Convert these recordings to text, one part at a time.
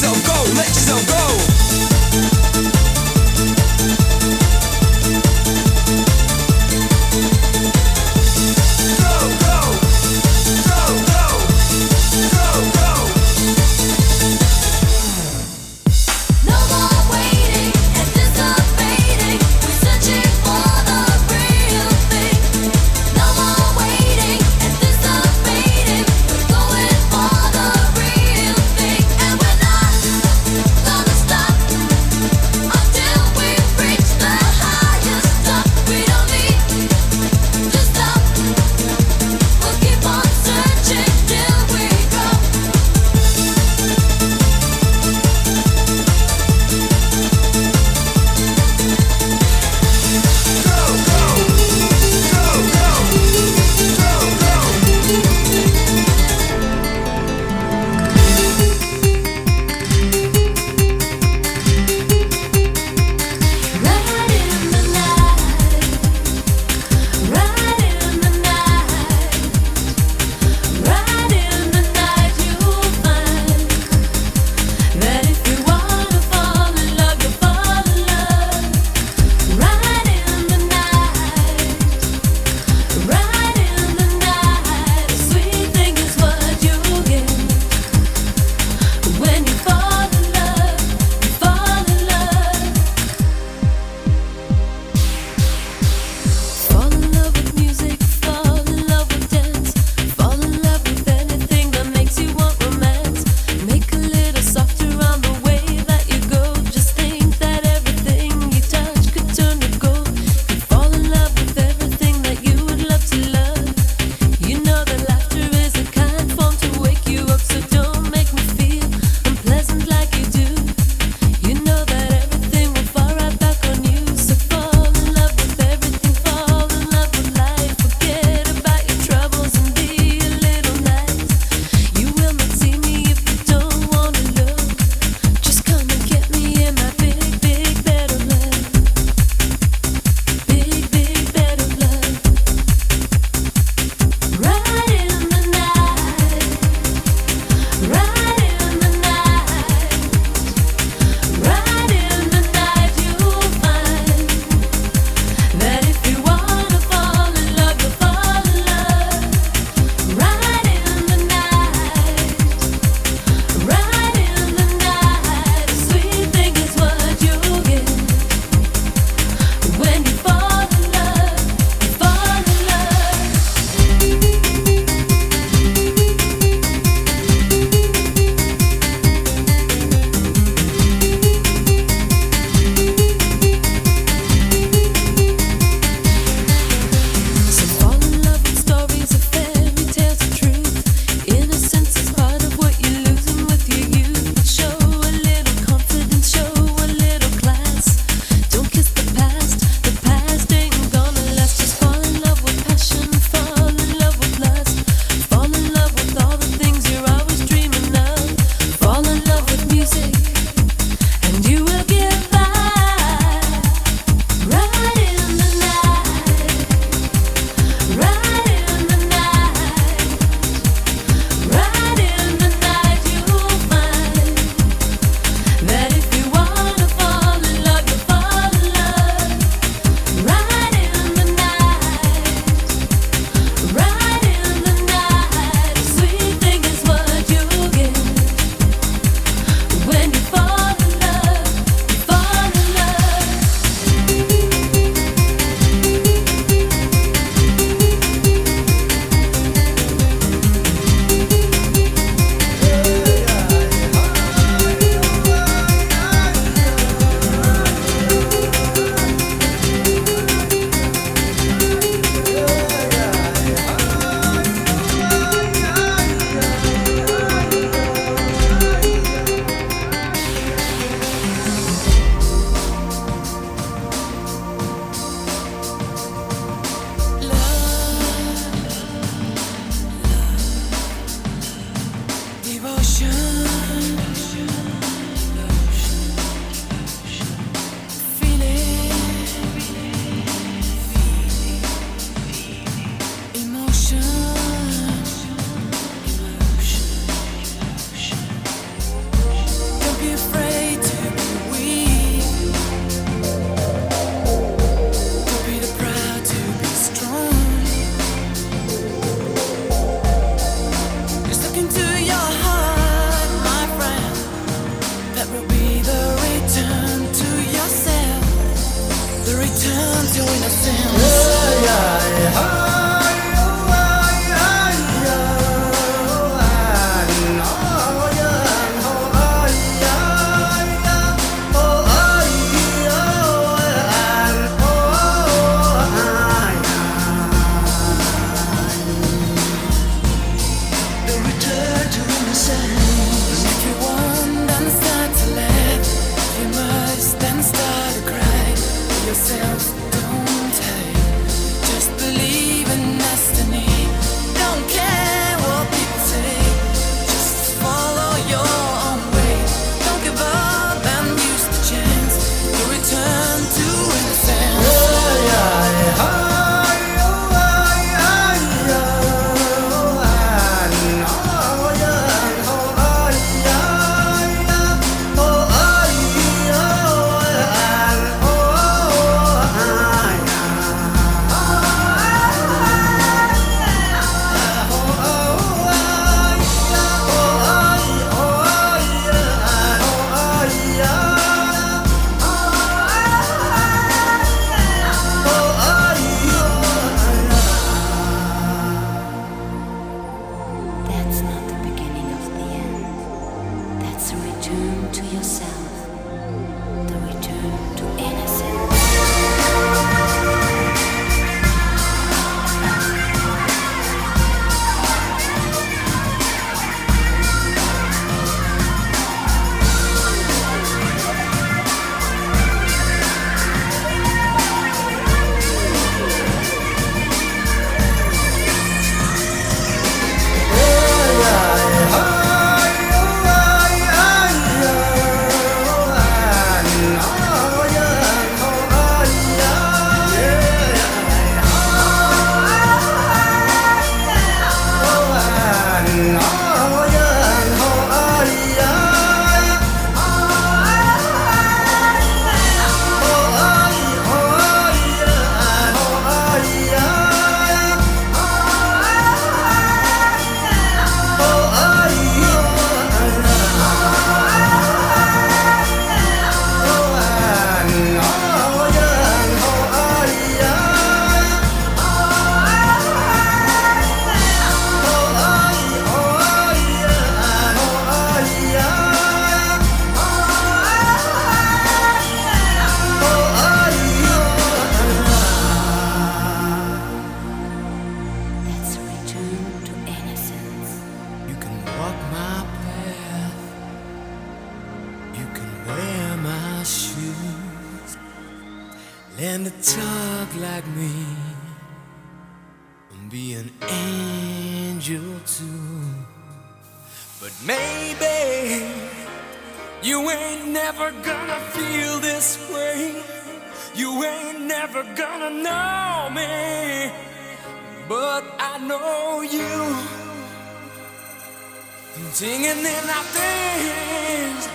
yourself go, let yourself go. Gonna stop. return to innocence. Don't hate, just believe in destiny. Don't care what people say, just follow your own way. Don't give up and use the chance to return to innocence. Learn to talk like me and be an angel too. But maybe you ain't never gonna feel this way. You ain't never gonna know me, but I know you. Singing in our things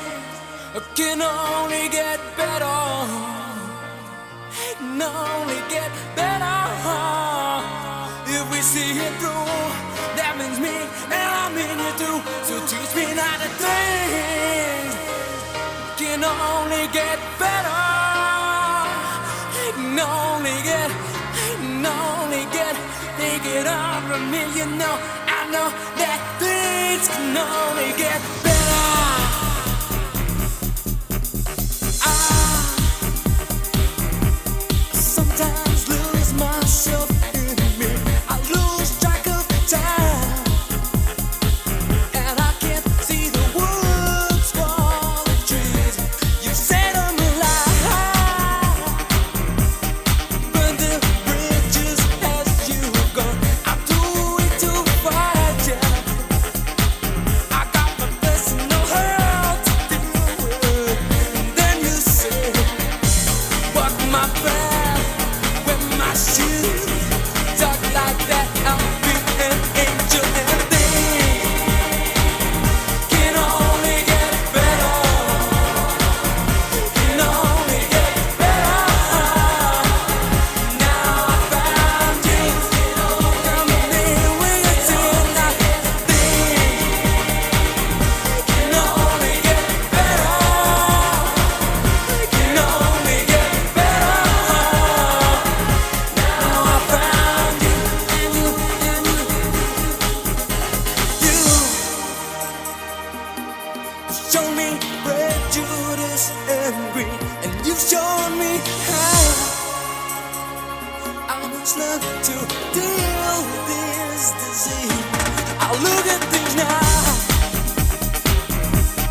can only get better. It can only get better if we see it through. That means me and I mean you too. So teach me not to think. It can only get better. It can only get. Take it on from me, you know. I know that things can only get better. Sometimes lose myself in me. I lose track of time, and I can't see the woods for the trees. You set them alive, burn the bridges as you go. I'm too weak to fight, yeah. I got my shown me prejudice and greed, and you've shown me how I must learn to deal with this disease. I look at things now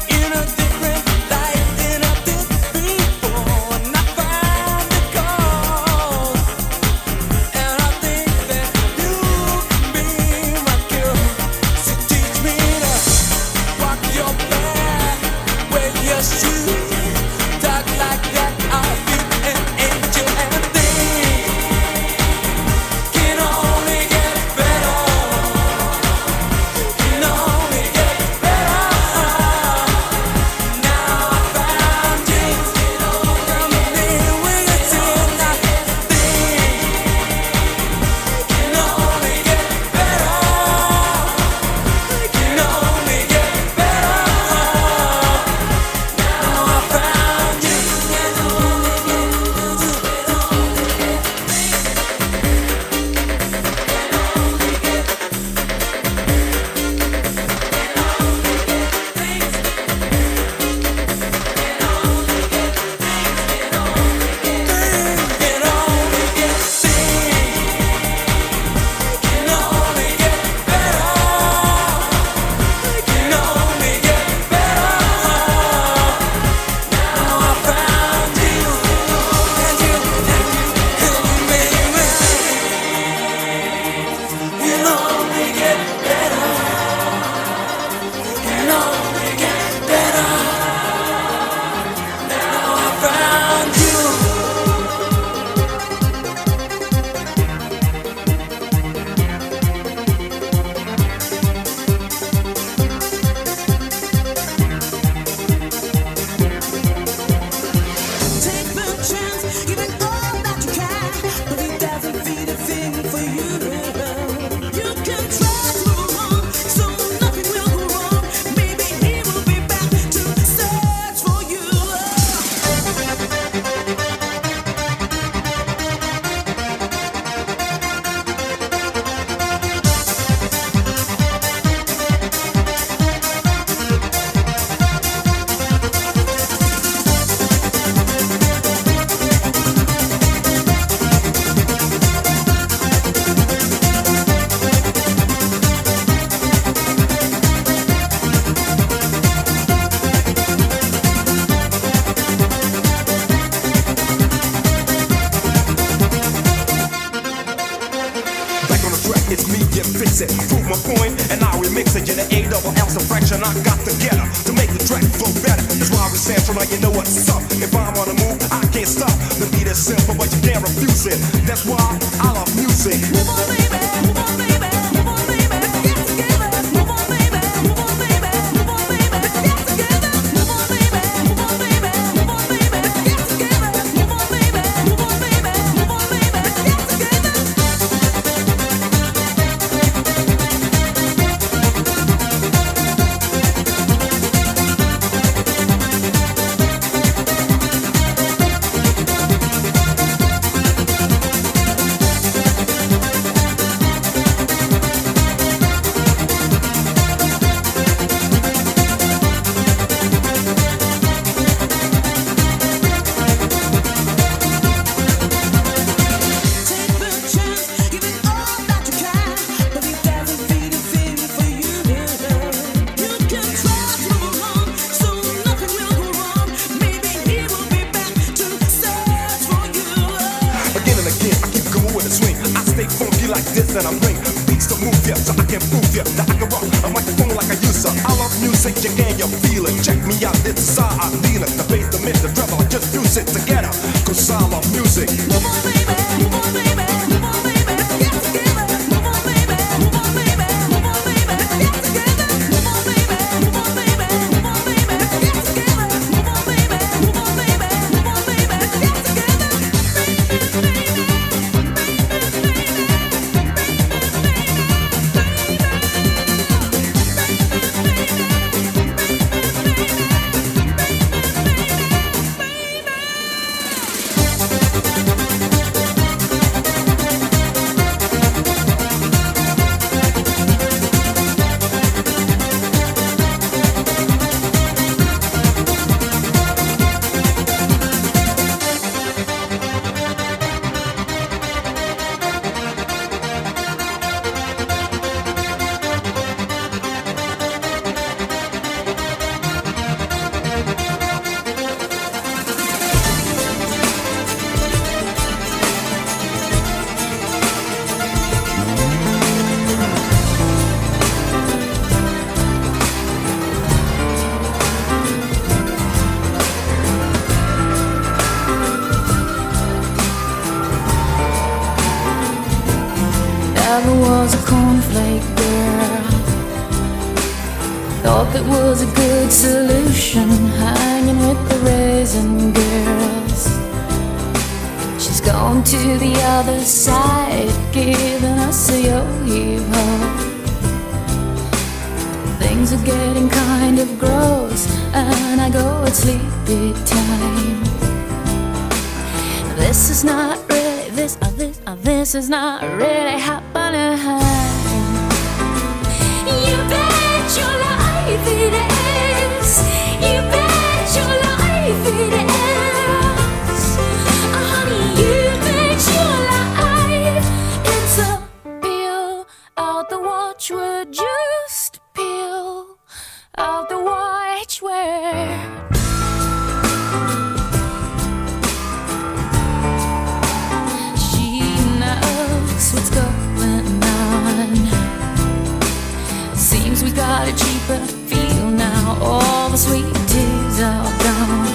in a different light than I did before, and I find the cause, and I think that you can be my cure. So teach me to walk your path, wear your shoes, talk like that I'll be an angel, and things can only get better, can only get better. Now I found you, come in with a tear, like things can only get better, can only get better. Now I found you, can only get take the chance, giving all that you can, but it doesn't feed a thing for you. You can try to move on, so nothing will go wrong. Maybe he will be back to search for you. Back on the track, it's me, yeah, fix it. Prove my point, and now we mix it. Yeah, the A double L fraction I got together to make the track flow better. That's why we stand so now you know what's up. If I'm on the move, I can't stop. The beat is simple, but you can't refuse it. That's why I love music. Move on, baby, move on, baby, move on, baby. Let's get together. Move on, baby, move on, baby, move on, baby. Let's get together. Move on, baby, move on, baby, move on, baby. Let's get together. Move on, baby, move on, baby, move on, baby. Let's get together. Take the chance, giving all that you can, but it doesn't feed a thing for you. You can try to move on, so nothing will go wrong. Maybe he will be back to search for you. Again and again, I keep going with a swing. I stay funky like this and I bring beats to move ya, so I can prove ya that I can rock a microphone like I used to. I love music, you can you feel it. Check me out, this is how I feel it. The bass, the mid, the treble, I just fuse it together. Cause I love music. Move on, baby, move on, baby, move on, baby. Let's get together. Move on, baby, move on, baby, move on, baby. Let's get together. Move on, baby, move on, baby, move on, baby. Let's get together. Move on, baby, move on, baby, move on, baby. Let's get together. Baby, baby, baby, baby, baby, baby, baby, baby, baby. cornflake girl. Thought that was a good solution, hanging with the raisin girls. She's gone to the other side, giving us a yo-yo. Things are getting kind of gross, and I go at sleepy time. This is not really, this is not really happening. You bet your life it is. You bet your life it is. Honey, you bet your life it's a peel out the watchword. Just peel out the watchword. What's going on? Seems we got a cheaper feel now. All the sweet teas are gone.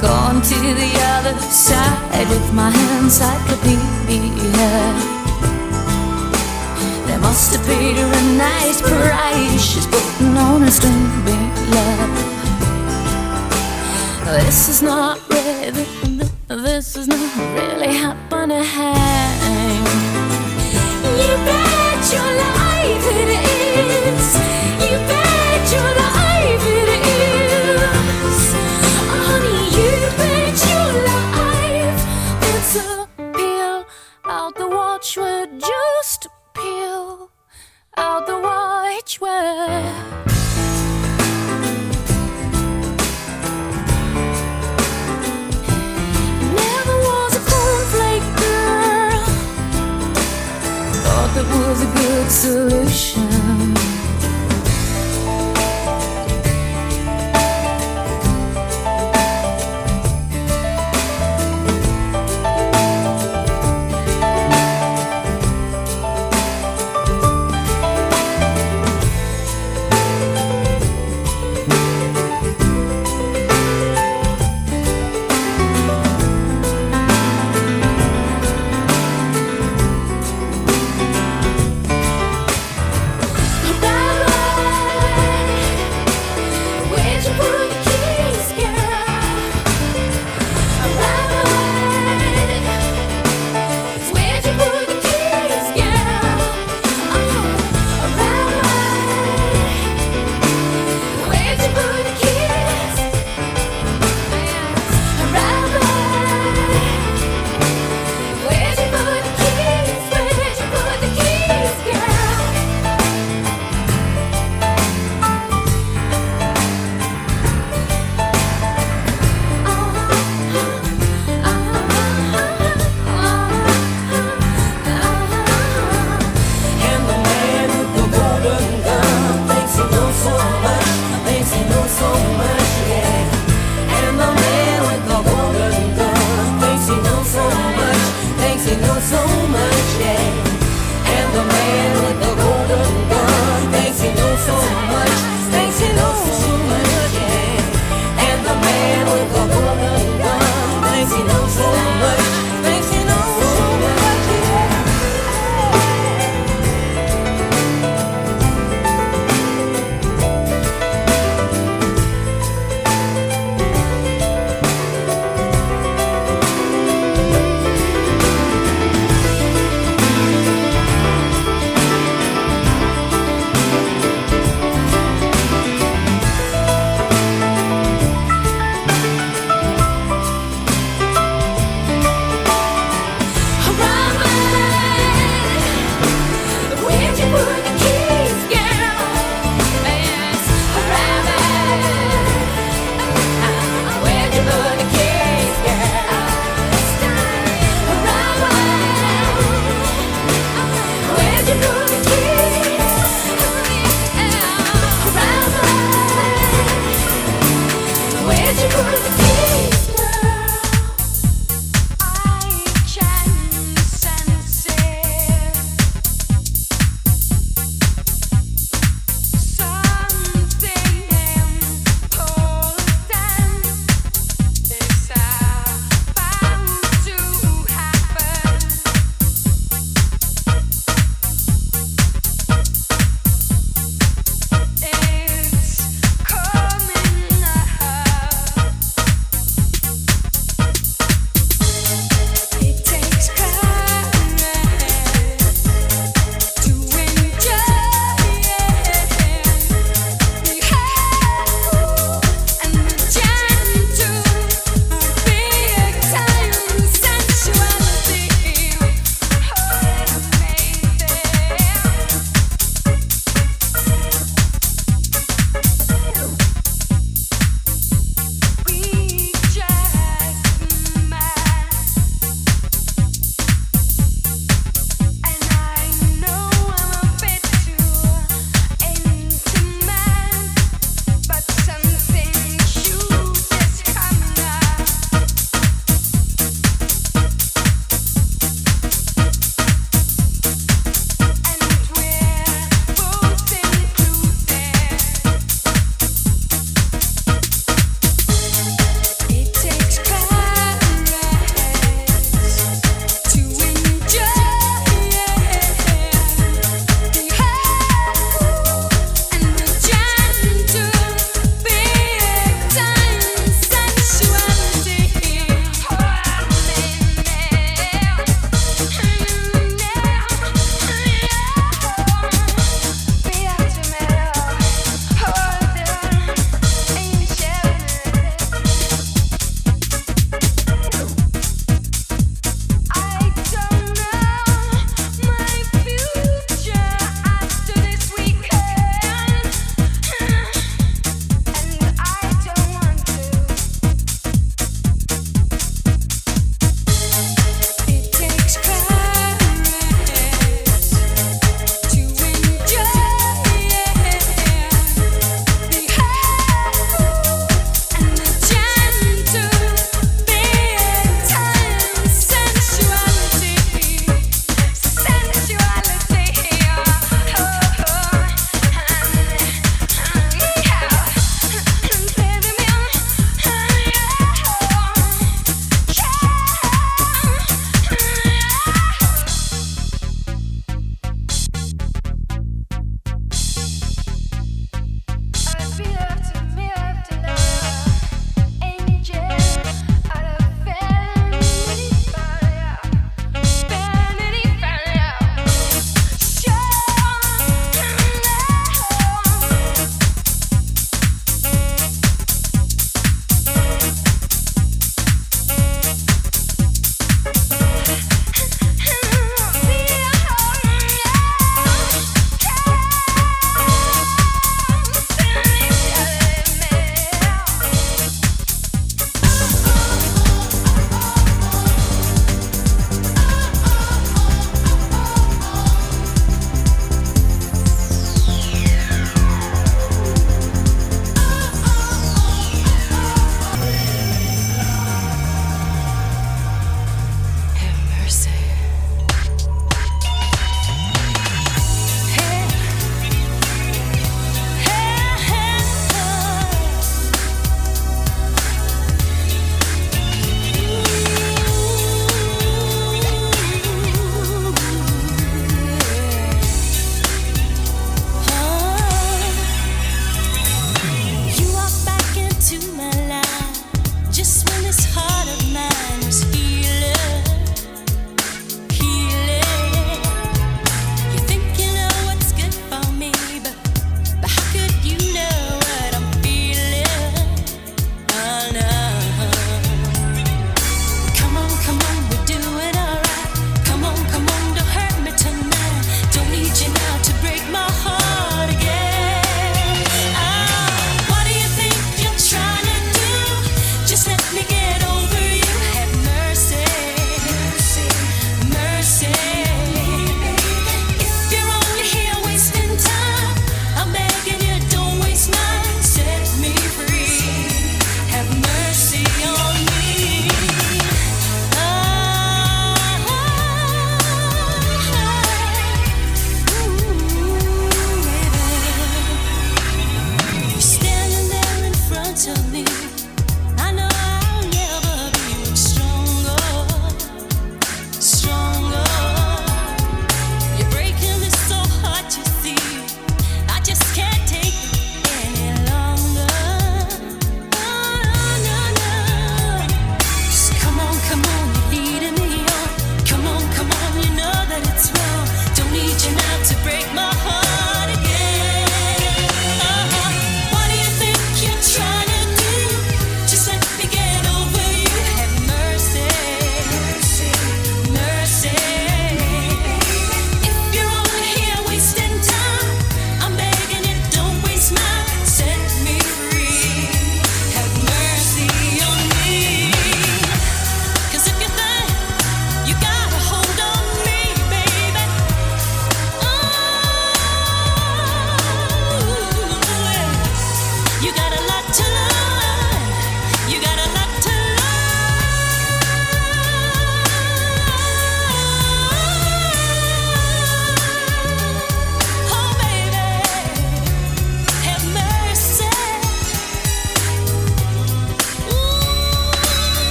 Gone to the other side with my encyclopedia. They must have paid her a nice price. She's putting on a string love. This is not really, this is not really happening. You bet your life it is. You bet your life it is. Honey, you bet your life it's a peel out the watchword. Just peel out the watchword. Never was a cornflake girl.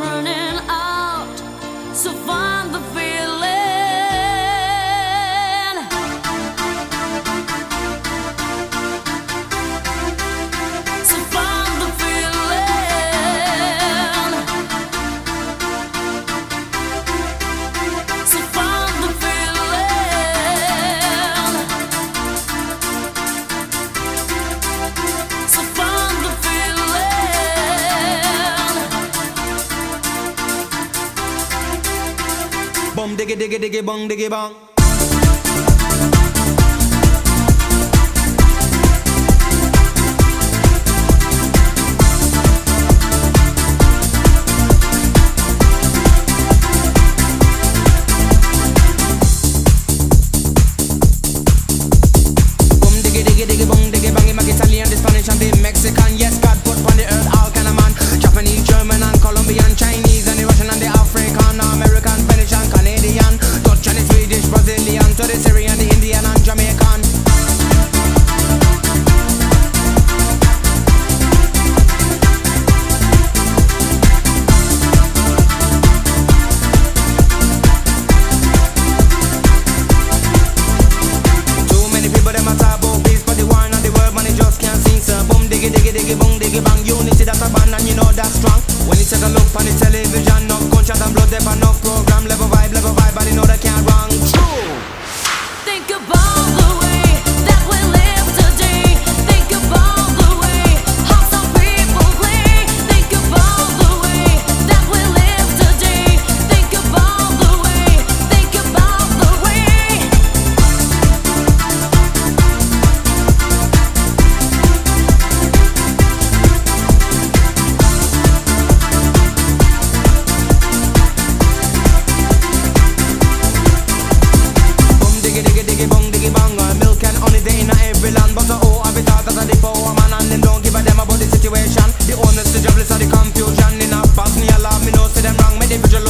running out, so find the feeling. So find the feeling. So find the feeling. So find the feeling. Bum diggy diggy diggy bong diggy bong. Bum diggy diggy diggy bong diggy bang. Make Italian, the Spanish and the Mexican. Yes, God put on the earth all kind of man. Japanese, German and Colombian, Chinese and the Russian and the African, American, Venetian, Canadian, Dutch and the Swedish, Brazilian, to the Syrian, the Indian and Jamaican. Too many people them a talk about peace, but the war and the world man they just can't sing. So boom diggy diggy diggy boom diggy bang. Unity that's a band and you know that's strong. When you take a look on the television, no gunshot and blood, there but no program, level vibe, and you know they can't wrong. True. Think about the way that we live today. Think about the way how some people play. Think about the way that we live today. Think about the way. Think about the way. Boom diggy diggy diggy bong diggy bang. Milk and honey they in every land, but oh, I be thought that the power man and them don't give a damn about the situation. The honest, the jobless, or the confusion in a past me a love me know say them wrong. Me the visual